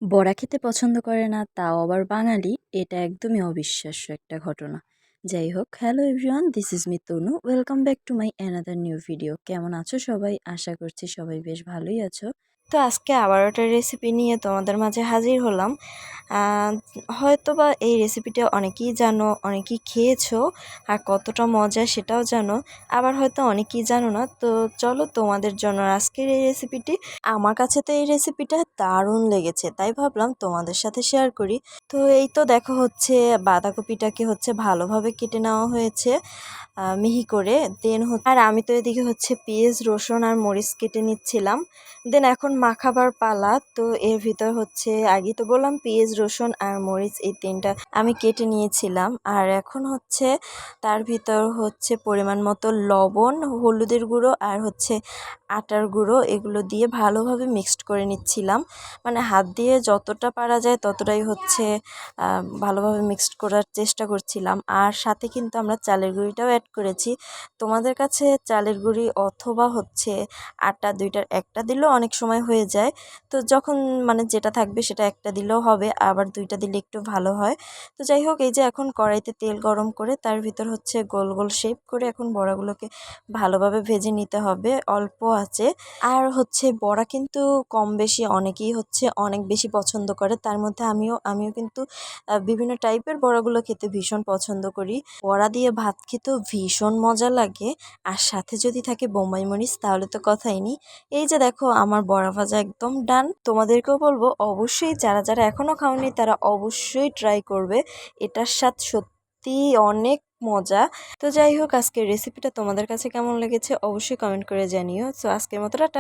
বড়া খেতে পছন্দ করে না তাও আবার বাঙালি, এটা একদমই অবিশ্বাস্য একটা ঘটনা। যাই হোক, hello everyone, this is me Tanu. Welcome back to my another new video. কেমন আছো সবাই? আশা করছি সবাই বেশ ভালোই আছো। তো আজকে আবার একটা রেসিপি নিয়ে তোমাদের মাঝে হাজির হলাম। হয়তো বা এই রেসিপিটা অনেকেই জানো, অনেকেই খেয়েছো, আর কতটা মজা সেটাও জানো, আবার হয়তো অনেকেই জানো না। তো চলো তোমাদের জন্য আজকের এই রেসিপিটি। আমার কাছে তো এই রেসিপিটা দারুণ লেগেছে, তাই ভাবলাম তোমাদের সাথে শেয়ার করি। তো এই তো দেখো, হচ্ছে বাঁধাকপিটাকে হচ্ছে ভালোভাবে কেটে নেওয়া হয়েছে মিহি করে। দেন আর আমি তো এদিকে হচ্ছে পেঁয়াজ, রসুন আর মরিচ কেটে নিচ্ছিলাম। দেন এখন মাখাবার পালা। তো এর ভিতর হচ্ছে আগেই তো বললাম পেঁয়াজ, রসুন আর মরিচ এই তিনটা আমি কেটে নিয়েছিলাম। আর এখন হচ্ছে তার ভিতর হচ্ছে পরিমাণ মতো লবণ, হলুদের গুঁড়ো আর হচ্ছে আটার গুঁড়ো, এগুলো দিয়ে ভালোভাবে মিক্সড করে নিচ্ছিলাম। মানে হাত দিয়ে যতটা পারা যায় ততটাই হচ্ছে ভালোভাবে মিক্সড করার চেষ্টা করছিলাম। আর সাথে কিন্তু আমরা চালের গুঁড়িটাও অ্যাড করেছি। তোমাদের কাছে চালের গুঁড়ি অথবা হচ্ছে আটা, দুইটার একটা দিলেও অনেক সময় হয়ে যায়। তো যখন মানে যেটা থাকবে সেটা একটা দিলেও হবে, আবার দুইটা দিলে একটু ভালো হয়। তো যাই হোক, এই যে এখন কড়াইতে তেল গরম করে তার ভিতর হচ্ছে গোল গোল শেপ করে এখন বড়াগুলোকে ভালোভাবে ভেজে নিতে হবে অল্প আঁচে। আর হচ্ছে বড়া কিন্তু কম বেশি অনেকেই হচ্ছে অনেক বেশি পছন্দ করে, তার মধ্যে আমিও কিন্তু বিভিন্ন টাইপের বড়াগুলো খেতে ভীষণ পছন্দ করি। বড়া দিয়ে ভাত খেতেও ভীষণ মজা লাগে, আর সাথে যদি থাকে বোম্বাই মরিচ তাহলে তো কথাই নেই। এই যে দেখো, আমার বড়া ভাজা একদম ডান। তোমাদেরকেও বলবো অবশ্যই, যারা যারা এখনও খাওনি তারা অবশ্যই ট্রাই করবে, এটার স্বাদ সত্যি অনেক মজা। তো যাই হোক, আজকের রেসিপিটা তোমাদের কাছে কেমন লেগেছে অবশ্যই কমেন্ট করে জানিও। তো আজকের মতো টাটা।